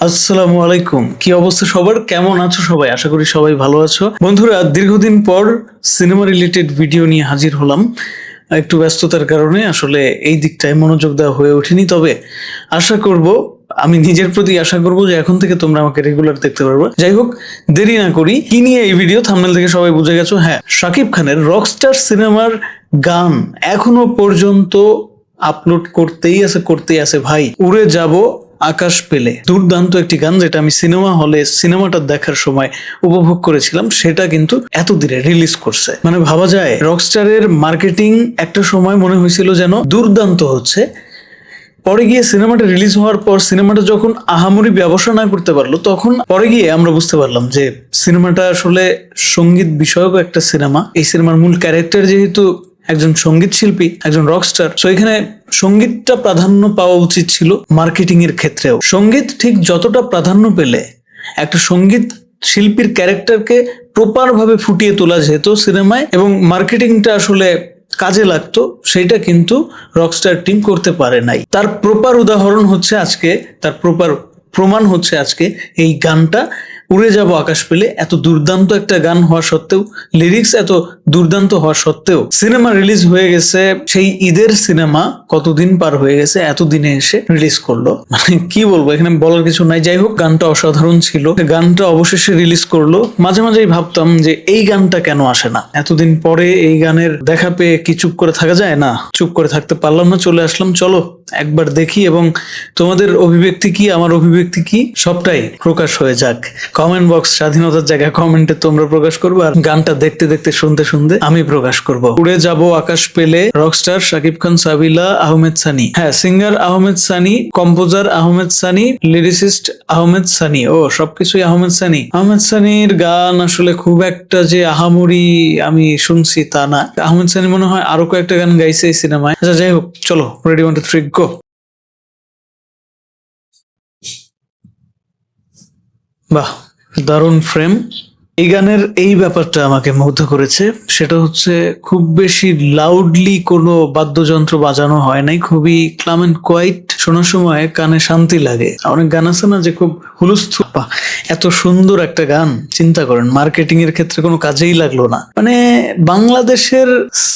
আসসালামু আলাইকুম। কি অবস্থা সবার? কেমন আছো সবাই? আশা করি সবাই ভালো আছো। বন্ধুরা, দীর্ঘদিন পর সিনেমা রিলেটেড ভিডিও নিয়ে হাজির হলাম। একটু ব্যস্ততার কারণে আসলে এই দিকটায় মনোযোগ দেওয়া হয়ে ওঠেনি। তবে আশা করব, আমি নিজের প্রতি আশা করব যে এখন থেকে তোমরা আমাকে রেগুলার দেখতে পারবে। যাই হোক, দেরি না করি, কি নিয়ে এই ভিডিও থাম্বনেল থেকে সবাই বুঝে গেছো। হ্যাঁ, শাকিব খানের রকস্টার সিনেমার গান এখনো পর্যন্ত আপলোড করতেই আছে ভাই। উড়ে যাব আকাশ পেলে, দুর্দান্ত একটি গান, যেটা আমি সিনেমা হলে সিনেমাটা দেখার সময় উপভোগ করেছিলাম, সেটা কিন্তু এতদিনে রিলিজ করছে। মানে ভাবা যায়, রকস্টারের মার্কেটিং একটা সময় মনে হয়েছিল যেন দুর্দান্ত হচ্ছে। পরে গিয়ে সিনেমাটা রিলিজ হওয়ার পর সিনেমাটা যখন আহামরি ব্যবসা না করতে পারলো, তখন পরে গিয়ে আমরা বুঝতে পারলাম যে সিনেমাটা আসলে সঙ্গীত বিষয়ক একটা সিনেমা। এই সিনেমার মূল ক্যারেক্টার যেহেতু একজন সঙ্গীত শিল্পী, একজন রকস্টার, সো এখানে সঙ্গীতটা প্রাধান্য পাওয়া উচিত ছিল। মার্কেটিং এর ক্ষেত্রেও সঙ্গীত ঠিক যতটা প্রাধান্য পেলে একটা সঙ্গীত শিল্পীর ক্যারেক্টারকে প্রপার ভাবে ফুটিয়ে তোলা যেত সিনেমায়, এবং মার্কেটিংটা আসলে কাজে লাগতো, সেটা কিন্তু রকস্টার টিম করতে পারে নাই। তার প্রপার উদাহরণ হচ্ছে আজকে, তার প্রপার প্রমাণ হচ্ছে আজকে এই গানটা। উড়ে যাব আকাশ পেলে এত দুর্দান্ত একটা গান হওয়া সত্ত্বেও, লিরিক্স এত দুর্দান্ত হওয়া সত্ত্বেও সিনেমা রিলিজ হয়ে গেছে। সেই ঈদের সিনেমা কতদিন পার হয়ে গেছে, এতদিনে এসে রিলিজ করলো। মানে কি বলবো, এখানে বলার কিছু নাই। যাই হোক, গানটা অসাধারণ ছিল। গানটা অবশেষে রিলিজ করলো। মাঝে মাঝেই ভাবতাম যে এই গানটা কেন আসে না, এতদিন পরে এই গানের দেখা পেয়ে কি চুপ করে থাকা যায়? না, চুপ করে থাকতে পারলাম না, চলে আসলাম। চলো একবার দেখি, এবং তোমাদের অভিব্যক্তি কি, আমার অভিব্যক্তি কি, সবটাই প্রকাশ হয়ে যাক। কমেন্ট বক্স স্বাধীনতার জায়গা, কমেন্টে তোমরা প্রকাশ করবে, আর গানটা দেখতে দেখতে শুনতে শুনতে আমি প্রকাশ করব। উড়ে যাব আকাশ পেলে, রকস্টার শাকিব খান, সাবিলা, আহমেদ সানি। হ্যাঁ, singer Ahmed Sunny, composer Ahmed Sunny, lyricist Ahmed Sunny. ও, সবকিছুই আহমেদ সানি। আহমেদ সানির গান আসলে খুব একটা যে আহামরি আমি শুনছি তা না। আহমেদ সানি মনে হয় আরো কয়েকটা গান গাইছে এই সিনেমায়। আচ্ছা, যাই হোক, চলো রেডি, 1 2 3 গো। বাহ, দারুণ ফ্রেম। এই গানের এই ব্যাপারটা আমাকে মুগ্ধ করেছে, সেটা হচ্ছে খুব বেশি লাউডলি কোনো বাদ্যযন্ত্র বাজানো হয় নাই, খুবই ক্লাম এন্ড কোয়াইট। শোনার সময় কানে শান্তি লাগে। অনেক গান আছে না যে খুব হুলস্থুল, এত সুন্দর একটা গান, চিন্তা করেন মার্কেটিং এর ক্ষেত্রে কোনো কাজেই লাগলো না। মানে বাংলাদেশের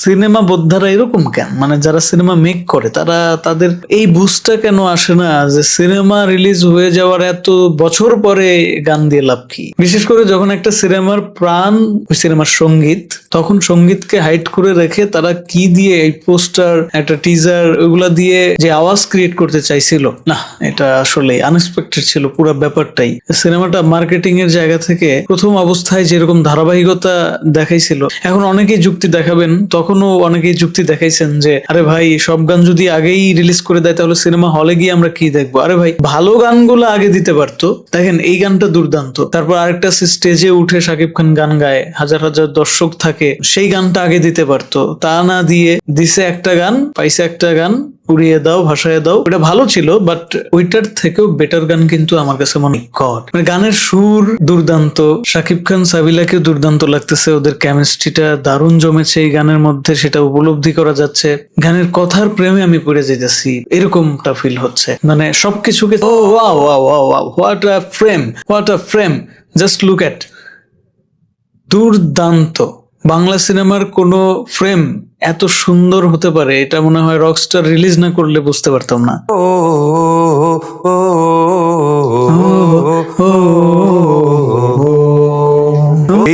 সিনেমা বোদ্ধারা এরকম কেন? মানে যারা সিনেমা মেক করে তারা, তাদের এই বুঝটা কেন আসে না যে সিনেমা রিলিজ হয়ে যাওয়ার এত বছর পরে গান দিয়ে লাভ কি? বিশেষ করে যখন একটা সিনেমার প্রাণ ওই সিনেমার সঙ্গীত, তখন সঙ্গীতকে হাইড করে রেখে তারা কি দিয়ে, এই পোস্টার, একটা টিজার, ওগুলা দিয়ে যে আওয়াজ ক্রিয়েট করতে চাইছিল, না, এটা আসলে আনএক্সপেক্টেড ছিল পুরো ব্যাপারটাই। সিনেমাটা মার্কেটিং এর জায়গা থেকে প্রথম অবস্থায় যেরকম ধারাবাহিকতা দেখাইছিল, এখন অনেকেই যুক্তি দেখাবেন, তখনও অনেকেই যুক্তি দেখাইছেন যে আরে ভাই, সব গান যদি আগেই রিলিজ করে দেয় তাহলে সিনেমা হলে গিয়ে আমরা কি দেখবো? আরে ভাই, ভালো গানগুলো আগে দিতে পারতো। দেখেন এই গানটা দুর্দান্ত। তারপর আরেকটা স্টেজে উঠে শাকিব খান গান গায়, হাজার হাজার দর্শক থাকে, সেই গানটা আগে দিতে পারতো। তা না দিয়ে দিছে একটা গান, পাইছে একটা গান, উড়িয়ে দাও, ভাসায় দাও। ওটা ভালো ছিল, বাট ওইটার থেকেও বেটার গান কিন্তু আমার কাছে মনে গড। মানে গানের সুর দুর্দান্ত, শাকিব খান সাবিলাকে দুর্দান্ত লাগতেছে, ওদের কেমিস্ট্রিটা দারুণ জমেছে এই গানের মধ্যে, সেটা উপলব্ধি করা যাচ্ছে। গানের কথার প্রেমে আমি পড়ে যেতেছি, এরকমটা ফিল হচ্ছে। মানে সবকিছুকে, ও wow wow wow wow, what a frame, what a frame, just look at. দুর্দান্ত। বাংলা সিনেমার কোনো ফ্রেম এত সুন্দর হতে পারে, এটা মনে হয় রকস্টার রিলিজ না করলে বুঝতে পারতাম না।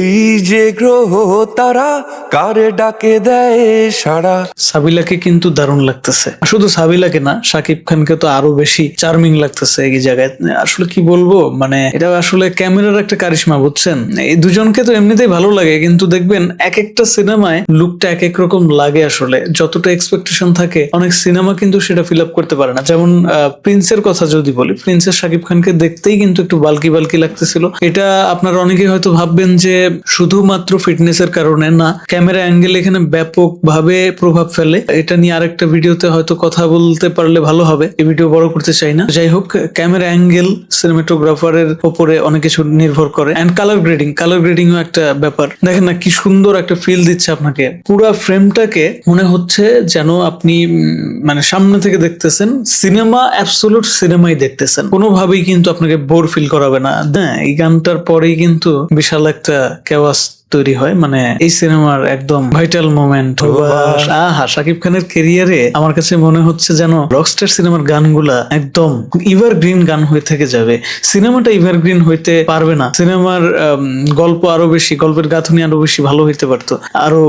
এই যে গ্রহ তারা কারে ডাকে দেয় সারা। সাবিলাকে কিন্তু দারুণ লাগতেছে। শুধু সাবিলাকে না, শাকিব খানকে তো আরো বেশি চার্মিং লাগতেছে এই জায়গায়। আসলে কি বলবো, মানে এটা আসলে ক্যামেরার একটা কারিশমা, বুঝছেন? এই দুজনকে তো এমনিতেই ভালো লাগে, কিন্তু দেখবেন এক একটা সিনেমায় লুকটা এক এক রকম লাগে। আসলে যতটা এক্সপেকটেশন থাকে, অনেক সিনেমা কিন্তু সেটা ফিল আপ করতে পারে না। যেমন প্রিন্সের কথা যদি বলি, প্রিন্সের শাকিব খানকে দেখতেই কিন্তু একটু বালকি বালকি লাগতেছিল। এটা আপনারা অনেকেই হয়তো ভাববেন যে শুধুমাত্র ফিটনেসের কারণে, না, ক্যামেরা অ্যাঙ্গেল এখানে ব্যাপকভাবে প্রভাব ফেলে। এটা নিয়ে আরেকটা ভিডিওতে হয়তো কথা বলতে পারলে ভালো হবে, এই ভিডিও বড় করতে চাই না। যাই হোক, ক্যামেরা অ্যাঙ্গেল সিনেমাটোগ্রাফারের উপরে অনেক কিছু নির্ভর করে। এন্ড কালার গ্রেডিংও একটা ব্যাপার। দেখেন না কি সুন্দর একটা ফিল দিচ্ছে আপনাকে, পুরো ফ্রেমটাকে মনে হচ্ছে যেন আপনি মানে সামনে থেকে দেখতেছেন, সিনেমা অ্যাবসোলুট সিনেমাই দেখতেছেন, কোনোভাবেই কিন্তু আপনাকে বোর ফিল করাবে না। হ্যাঁ, এই গানটার পরেই কিন্তু বিশাল একটা কেওয়াস তৈরি হয়, মানে এই সিনেমার একদম ভাইটাল মোমেন্ট। আহা, শাকিব খানের ক্যারিয়ারে আমার কাছে মনে হচ্ছে যেন রকস্টার সিনেমার গানগুলা একদম এভারগ্রিন গান হয়ে থেকে যাবে। সিনেমাটা এভারগ্রিন হইতে পারবে না, সিনেমার গল্প আরো বেশি, গল্পের গাঁথনি আরো বেশি ভালো হইতে পারতো, আরো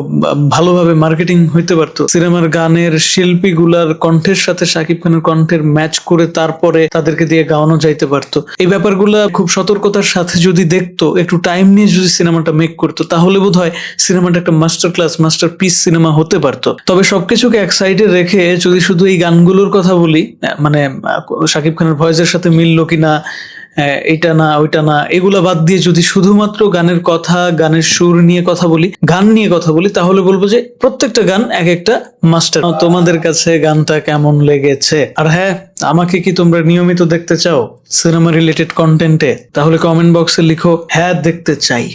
ভালোভাবে মার্কেটিং হইতে পারতো। সিনেমার গানের শিল্পীগুলার কণ্ঠের সাথে শাকিব খানের কণ্ঠের ম্যাচ করে তারপরে তাদেরকে দিয়ে গাওয়ানো যাইতে পারতো। এই ব্যাপারগুলা খুব সতর্কতার সাথে যদি দেখতো, একটু টাইম নিয়ে যদি সিনেমাটা মেক করতো, তাহলে বোধহয় সিনেমাটা একটা মাস্টার পিস সিনেমা হতে পারতো। তবে সবকিছুকে এক সাইডে রেখে যদি শুধু এই গানগুলোর কথা বলি, মানে শাকিব খানের ভয়েসের সাথে মিললো কিনা, এইটা না ওইটা না, এগুলা বাদ দিয়ে যদি শুধুমাত্র গানের কথা, গানের সুর নিয়ে কথা বলি, গান নিয়ে কথা বলি, তাহলে বলবো যে প্রত্যেকটা গান এক একটা মাস্টার। তোমাদের কাছে গানটা কেমন লেগেছে? আর হ্যাঁ, আমাকে কি তোমরা নিয়মিত দেখতে চাও সিনেমা রিলেটেড কন্টেন্টে? তাহলে কমেন্ট বক্সে লিখো হ্যাঁ দেখতে চাই।